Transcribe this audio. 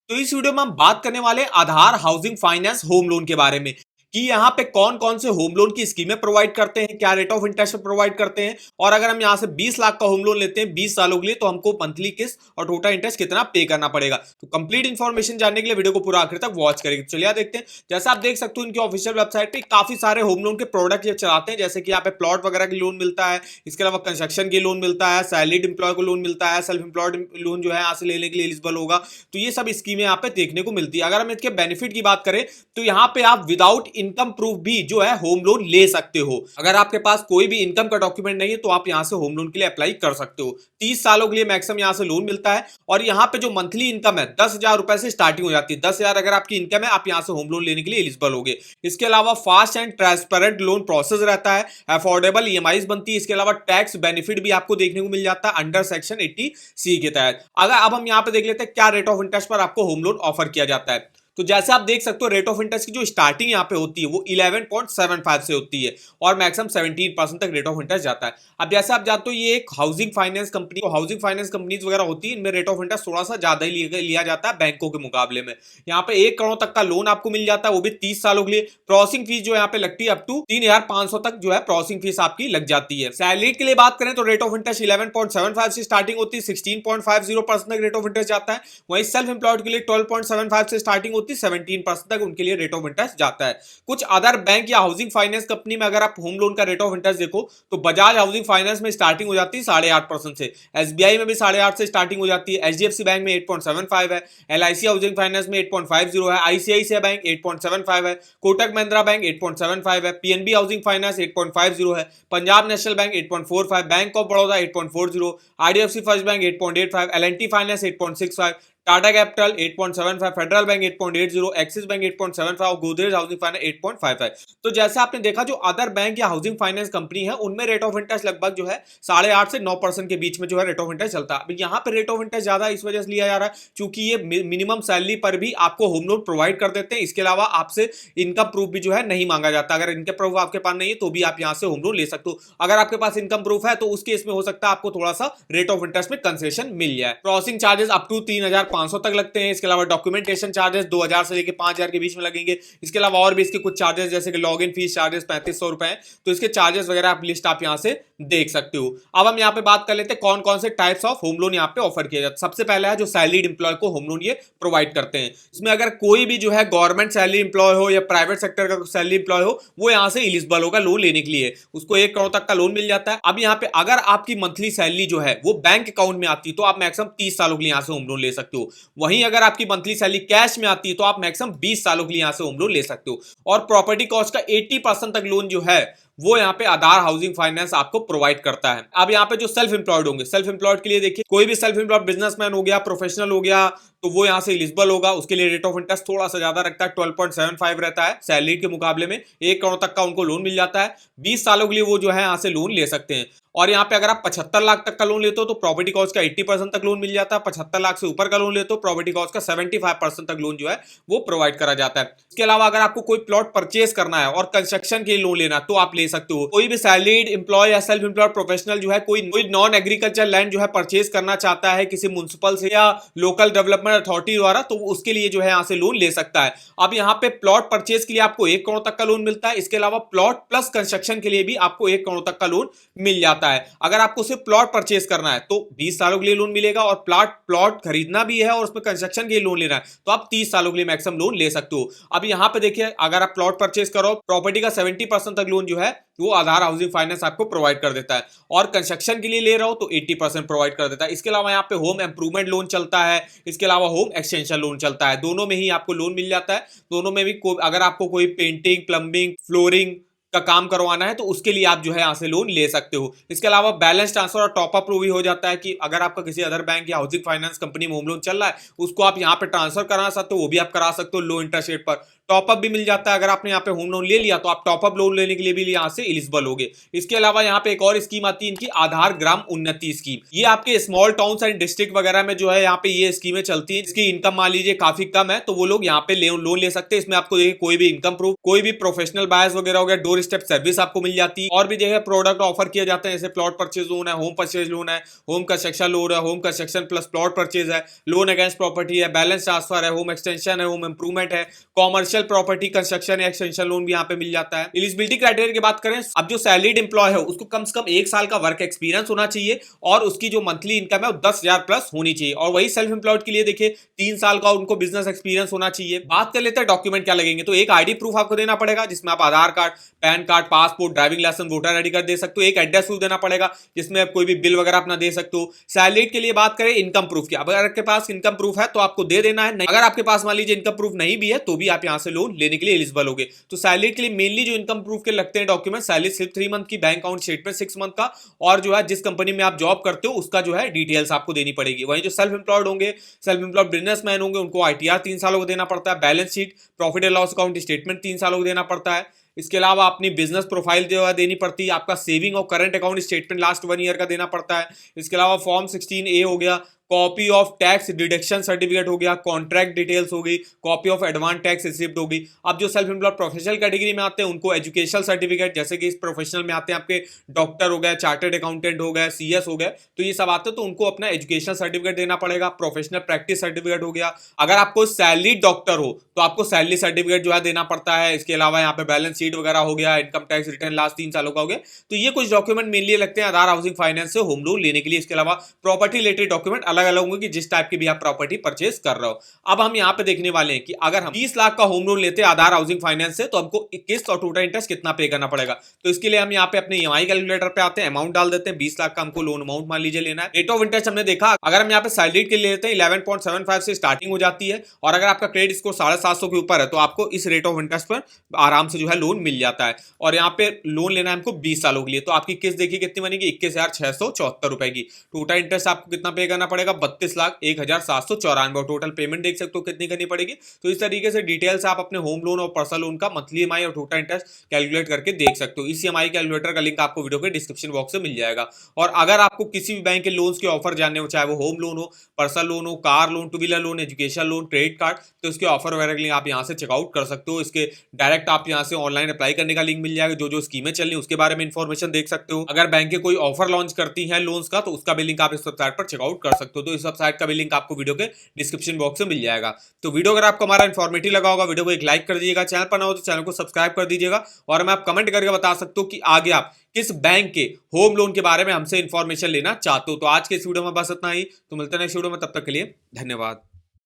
तो इस वीडियो में हम बात करने वाले हैं आधार हाउसिंग फाइनेंस होम लोन के बारे में कि यहाँ पे कौन कौन से होम लोन की स्कीमें प्रोवाइड करते हैं, क्या रेट ऑफ इंटरेस्ट प्रोवाइड करते हैं, और अगर हम यहाँ से 20 लाख का होम लोन लेते हैं 20 सालों के लिए तो हमको मंथली किस्त और टोटल इंटरेस्ट कितना पे करना पड़ेगा। तो कंप्लीट इन्फॉर्मेशन जानने के लिए वीडियो को पूरा आखिर तक वॉच करेंगे। चलिए देखते हैं। जैसा आप देख सकते हो इनकी ऑफिशियल वेबसाइट पे काफी सारे होम लोन के प्रोडक्ट ये चलाते हैं, जैसे कि यहाँ पे प्लॉट वगैरह की लोन मिलता है, इसके अलावा कंस्ट्रक्शन की लोन मिलता है, सैलरीड एम्प्लॉय को लोन मिलता है, सेल्फ एम्प्लॉयड लोन जो है यहाँ से लेने के लिए एलिजिबल होगा। तो ये सब स्कीमें यहाँ पे देखने को मिलती है। अगर हम इसके बेनिफिट की बात करें तो यहाँ पे आप विदाउट इनकम प्रूफ भी जो है होम लोन ले सकते हो। अगर आपके पास कोई भी इनकम का डॉक्यूमेंट नहीं है तो आप यहां से होम लोन के लिए अप्लाई कर सकते हो। 30 सालों के लिए मैक्सिमम यहां से लोन मिलता है और यहां पे जो मंथली इनकम है 10,000 रुपए से स्टार्टिंग हो जाती है। 10,000 अगर आपकी इनकम है आप यहां से होम लोन लेने के लिए एलिजिबल होगे। इसके अलावा fast and transparent loan process रहता है, अफोर्डेबल ईएमआईज बनती है। इसके अलावा टैक्स बेनिफिट भी आपको देखने को मिल जाता है अंडर सेक्शन 80C के तहत। अगर अब हम यहां पे देख लेते हैं क्या रेट ऑफ इंटरेस्ट पर आपको होम लोन ऑफर किया जाता है। तो जैसे आप देख सकते हो रेट ऑफ इंटरेस्ट की जो स्टार्टिंग यहाँ पे होती है वो 11.75 से होती है और मैक्सिमम 17% तक रेट ऑफ इंटरेस्ट जाता है। अब जैसे आप जानते हो ये एक हाउसिंग फाइनेंस कंपनी, तो हाउसिंग फाइनेंस कंपनीज वगैरह होती है, इनमें रेट ऑफ इंटरेस्ट थोड़ा सा ज्यादा ही लिया जाता है बैंकों के मुकाबले में। यहाँ पे 1 करोड़ तक का लोन आपको मिल जाता है, वो भी 30 सालों के लिए। प्रोसेसिंग फीस जो यहाँ पे लगती है अप टू 3,500 तक जो है प्रोसेसिंग फीस आपकी लग जाती है। सैलरी के लिए बात करें तो रेट ऑफ इंटरेस्ट 11.75 से स्टार्टिंग होती है, 16.50% तक रेट ऑफ इंटरेस्ट जाता है। वहीं सेल्फ एम्प्लॉयड के लिए 12.75 से स्टार्टिंग होती है, 17% तक उनके लिए रेट ऑफ इंटरेस्ट जाता है। कुछ अदर बैंक या हाउसिंग फाइनेंस कंपनी में अगर आप होम लोन का रेट ऑफ इंटरेस्ट देखो तो बजाज हाउसिंग फाइनेंस में स्टार्टिंग हो जाती है 8.5% से, एसबीआई में भी 8.5 से स्टार्टिंग हो जाती है, एचडीएफसी बैंक में 8.75 है, एलआईसी हाउसिंग फाइनेंस में 8.50 है, आईसीआईसीआई बैंक 8.75 है, कोटक महिंद्रा बैंक 8.75 है, पीएनबी हाउसिंग फाइनेंस 8.50 है, Punjab national bank 8.45, bank of Baroda 8.40, IDFC first bank 8.85, LNT finance 8.65, Tata capital 8.75, federal bank 8.80, axis bank 8.75 और गोदरेज हाउसिंग फाइनेंस 8.55। तो जैसे आपने देखा जो अदर बैंक या हाउसिंग फाइनेंस कंपनी है उनमें रेट ऑफ इंटरेस्ट लगभग जो है 8.5 से 9% के बीच में जो है रेट ऑफ इंटरेस्ट चलता है। यहाँ पे रेट ऑफ इंटरेस्ट ज्यादा इस वजह से लिया जा रहा है क्योंकि ये मिनिमम सैलरी पर भी आपको होम लोन प्रोवाइड कर देते हैं। इसके अलावा आपसे इनकम प्रूफ भी जो है नहीं मांगा जाता। अगर इनकम प्रूफ आपके पास नहीं है तो भी आप यहाँ से होम लोन ले सकते हो। अगर आपके पास इनकम प्रूफ है तो उस केस में हो सकता है आपको थोड़ा सा रेट ऑफ इंटरेस्ट में कंसेशन मिल जाए। प्रोसेसिंग चार्जेस अप टू 3,500 तक लगते हैं। इसके अलावा डॉक्यूमेंटेशन चार्जेस 2,000 से लेकर 5,000 के बीच में लगेंगे। इसके अलावा और भी इसके कुछ चार्जेस जैसे कि लॉग इन फीस चार्जेस 3,500 रुपए हैं। तो इसके चार्जेस वगैरह आप लिस्ट आप यहां से देख सकते हो। अब हम यहाँ पे बात कर लेते हैं कौन कौन से टाइप्स ऑफ होम लोन यहाँ पे ऑफर किया जाता है। सबसे पहला है जो सैलरीड एम्प्लॉय को होम लोन ये प्रोवाइड करते हैं। इसमें अगर कोई भी जो है गवर्नमेंट सैलरी एम्प्लॉय हो या प्राइवेट सेक्टर का सैलरी एम्प्लॉय हो वो यहाँ से एलिजिबल होगा लोन लेने के लिए। उसको 1 करोड़ तक का लोन मिल जाता है। अब यहाँ पे अगर आपकी मंथली सैलरी जो है वो बैंक अकाउंट में आती है तो आप मैक्सिमम 30 सालों के लिए यहाँ से होम लोन ले सकते हो। वहीं अगर आपकी मंथली सैलरी कैश में आती है तो आप मैक्सिमम 20 सालों के लिए यहाँ से होम लोन ले सकते हो। और प्रॉपर्टी कॉस्ट का 80% तक लोन जो है वो यहाँ पे आधार हाउसिंग फाइनेंस आपको प्रोवाइड करता है। अब यहाँ पे जो सेल्फ एम्प्लॉयड होंगे, सेल्फ एम्प्लॉयड के लिए देखिए कोई भी सेल्फ एम्प्लॉयड बिजनेसमैन हो गया, प्रोफेशनल हो गया, तो वो यहाँ से एलिजिबल होगा। उसके लिए रेट ऑफ इंटरेस्ट थोड़ा सा ज्यादा रखता है, 12.75 रहता है सैलरी के मुकाबले में। 1 करोड़ तक का उनको लोन मिल जाता है। 20 सालों के लिए वो जो है यहाँ से लोन ले सकते हैं। और यहाँ पे अगर आप 75 लाख तक का लोन लेते हो तो प्रॉपर्टी कॉस्ट का 80% तक लोन मिल जाता है। 75 लाख से ऊपर का लोन लेते हो प्रॉपर्टी कॉस्ट का 75% तक लोन जो है वो प्रोवाइड करा जाता है। इसके अलावा अगर आपको कोई प्लॉट परचेज करना है और कंस्ट्रक्शन के लिए लोन लेना तो आप ले सकते हो। कोई भी सैलरीड एम्प्लॉय या सेल्फ एम्प्लॉयड प्रोफेशनल जो है कोई नॉन एग्रीकल्चर लैंड जो है परचेज करना चाहता है किसी म्युनिसिपल से या लोकल डेवलपमेंट अथॉरिटी द्वारा तो उसके लिए जो है यहाँ से लोन ले सकता है। अब यहाँ पे प्लॉट परचेज के लिए आपको 1 करोड़ तक का लोन मिलता है। इसके अलावा प्लॉट प्लस कंस्ट्रक्शन के लिए भी आपको 1 करोड़ तक का लोन मिल जाता है। अगर आपको सिर्फ प्लॉट परचेज करना है तो 20 सालों के लिए लोन मिलेगा और प्लॉट खरीदना भी है और उसमें कंस्ट्रक्शन के लिए लोन लेना है तो आप 30 सालों के लिए मैक्सिमम लोन ले सकते हो। अब यहाँ पे देखिए अगर आप प्लॉट परचेज करो प्रॉपर्टी का 70% तक लोन जो है वो आधार हाउसिंग फाइनेंस आपको प्रोवाइड कर देता है और कंस्ट्रक्शन के लिए ले रहा हो तो 80% प्रोवाइड कर देता है। इसके अलावा यहाँ पे होम इंप्रूवमेंट लोन चलता है। इसके अलावा होम एक्सटेंशन लोन चलता है। दोनों में ही आपको लोन मिल जाता है। दोनों में भी अगर आपको कोई पेंटिंग, प्लम्बिंग, फ्लोरिंग का काम करवाना है तो उसके लिए आप जो है यहाँ से लोन ले सकते हो। इसके अलावा बैलेंस ट्रांसफर और टॉप अप भी हो जाता है कि अगर आपका किसी अदर बैंक या हाउसिंग फाइनेंस कंपनी में होम लोन चल रहा है उसको आप यहाँ पे ट्रांसफर करा सकते हो, वो भी आप करा सकते हो लो इंटरेस्ट रेट पर। टॉपअप भी मिल जाता है। अगर आपने यहाँ पे होम लोन ले लिया तो आप टॉपअप लोन लेने के लिए भी यहाँ से एलिजिबल होगे। इसके अलावा यहाँ पे एक और स्कीम आती है इनकी, आधार ग्राम उन्नति स्कीम। ये आपके स्मॉल टाउन्स एंड डिस्ट्रिक्ट वगैरह में जो है यहाँ पे ये स्कीमें चलती है। इसकी इनकम मान लीजिए काफी कम है तो वो लोग यहाँ पे लोन ले सकते हैं। इसमें आपको कोई भी इनकम प्रूफ, कोई भी प्रोफेशनल बायस वगैरह हो गया, डोर स्टेप सर्विस आपको मिल जाती है। और भी जगह प्रोडक्ट ऑफर किए जाते हैं, जैसे प्लॉट परचेज लोन है, होम परचेज लोन है, होम कंस्ट्रक्शन लोन है, home construction plus plot purchase है, लोन अगेंस्ट प्रॉपर्टी है, बैलेंस ट्रांसफर है, होम एक्सटेंशन है, होम इंप्रूवमेंट है, कॉमर्शियल प्रॉपर्टी कंस्ट्रक्शन या एक्सटेंशन लोन भी यहाँ पे मिल जाता है। एलिजिबिलिटी क्राइटेरिया की बात करें, अब जो सैलरीड एम्प्लॉय है उसको कम से कम 1 साल का वर्क एक्सपीरियंस होना चाहिए और उसकी जो मंथली इनकम है वो 10,000 प्लस होनी चाहिए। और वही सेल्फ एम्प्लॉयड के लिए देखिए 3 साल का उनको बिजनेस एक्सपीरियंस होना चाहिए। बात कर लेते हैं डॉक्यूमेंट क्या लगेंगे। तो एक आईडी प्रूफ आपको देना पड़ेगा जिसमें आप Aadhaar card, PAN card, passport, driving licence, voter ID card दे सकते हो। एक एड्रेस प्रूफ देना पड़ेगा जिसमें आप कोई भी बिल वगैरह अपना दे सकते हो। सैलरीड के लिए बात करें इनकम प्रूफ की, अगर आपके पास इनकम प्रूफ है तो आपको दे देना है, अगर आपके पास मान लीजिए इनकम प्रूफ नहीं भी है तो भी आप यहां से लोन लेने के लिए एलिजिबल होगे। तो सैलरीड के लिए मेनली जो इनकम प्रूफ के लगते हैं डॉक्यूमेंट, सैलरी स्लिप 3 मंथ की, बैंक अकाउंट स्टेटमेंट 6 मंथ का, और जो है जिस कंपनी में आप जॉब करते हो उसका जो है डिटेल्स आपको देनी पड़ेगी। वहीं जो सेल्फ एम्प्लॉयड होंगे, सेल्फ एम्प्लॉयड बिजनेसमैन होंगे, उनको आईटीआर 3 सालों को देना पड़ता है, balance sheet, profit and loss account statement 3 सालों को देना पड़ता है। इसके अलावा अपनी बिजनेस प्रोफाइल जो है देनी पड़ती है, आपका सेविंग और current account statement last 1 year का देना पड़ता है। इसके अलावा फॉर्म 16A हो गया, copy of tax deduction certificate हो गया, कॉन्ट्रैक्ट डिटेल्स हो गई, copy of advance tax receipt होगी। अब जो सेल्फ एम्प्लॉयड प्रोफेशनल कैटेगरी में आते हैं उनको एजुकेशनल सर्टिफिकेट, जैसे कि इस प्रोफेशनल में आते हैं आपके डॉक्टर हो गए, चार्टर्ड अकाउंटेंट हो गए, सीएस हो गए, तो ये सब आते हैं तो उनको अपना एजुकेशनल सर्टिफिकेट देना पड़ेगा। प्रोफेशनल प्रैक्टिस सर्टिफिकेट हो गया। अगर आपको सैलरीड डॉक्टर हो तो आपको सैलरी सर्टिफिकेट जो है देना पड़ता है। इसके अलावा यहाँ पे बैलेंस शीट वगैरह हो गया, इनकम टैक्स रिटर्न लास्ट 3 सालों का हो गया। तो ये कुछ डॉक्यूमेंट मेनली लगते हैं आधार हाउसिंग फाइनेंस से होम लोन लेने के लिए। इसके अलावा प्रॉपर्टी रिलेटेड डॉक्यूमेंट अलग अलग होंगे कि जिस टाइप की भी आप प्रॉपर्टी परचेज कर रहे हो। अब हम यहाँ पे देखने वाले हैं कि अगर हम 20 लाख का होम लोन लेते हैं आधार हाउसिंग फाइनेंस से तो हमको किस्त और टोटल इंटरेस्ट कितना पे करना पड़ेगा। तो इसके लिए हम यहाँ पे अपने ईएमआई कैलकुलेटर पे आते हैं, अमाउंट डाल देते हैं। 20 लाख का हमको लोन अमाउंट मान लीजिए लेना है। रेट ऑफ इंटरेस्ट हमने देखा, अगर हम यहाँ पे सैलरीड के लिए लेते हैं 11.75 से स्टार्टिंग हो जाती है, और अगर आपका क्रेडिट स्कोर 750 के ऊपर है तो आपको इस रेट ऑफ इंटरेस्ट पर आराम से जो है लोन मिल जाता है। और यहाँ पे लोन लेना है हमको 20 सालों के लिए, तो आपकी किस्त देखिए कितनी बनेगी, 21,674 रुपए की। टोटल इंटरेस्ट आपको कितना पे करना पड़ेगा, 32,01,794। टोटल पेमेंट देख सकते हो कितनी करनी पड़ेगी। तो इस तरीके से डिटेल्स आप अपने होम लोन और पर्सनल लोन का मंथली ईएमआई और टोटल इंटरेस्ट कैलकुलेट करके देख सकते हो। इस ईएमआई कैलकुलेटर का लिंक आपको वीडियो के डिस्क्रिप्शन बॉक्स में मिल जाएगा। और अगर आपको किसी भी बैंक के लोन्स के ऑफर जानने हो, चाहे वो होम लोन हो, पर्सनल लोन हो, car loan, two wheeler loan, education loan, credit card, तो इसके ऑफर वगैरह के लिंक आप यहाँ से चेकआउट कर सकते हो। इसके डायरेक्ट आप यहाँ से ऑनलाइन अप्लाई करने का लिंक मिल जाएगा, जो जो स्कीमें चल रही है उसके बारे में इंफॉर्मेशन देख सकते हो। अगर बैंक के कोई ऑफर लॉन्च करती है लोन्स का तो उसका भी लिंक आप इस वेबसाइट पर चेकआउट कर सकते हो। तो इस वेबसाइट का भी लिंक आपको वीडियो के डिस्क्रिप्शन बॉक्स में मिल जाएगा। तो वीडियो अगर आपको हमारा इन्फॉर्मेटिव लगा होगा, वीडियो को एक लाइक कर दीजिएगा, चैनल पर ना हो तो चैनल को सब्सक्राइब कर दीजिएगा, और मैं आप कमेंट करके बता सकते हो कि आगे आप किस बैंक के होम लोन के बारे में हमसे इंफॉर्मेशन लेना चाहते हो। तो आज के इस वीडियो में बस इतना ही, तो मिलते हैं नेक्स्ट वीडियो में, तब तक के लिए धन्यवाद।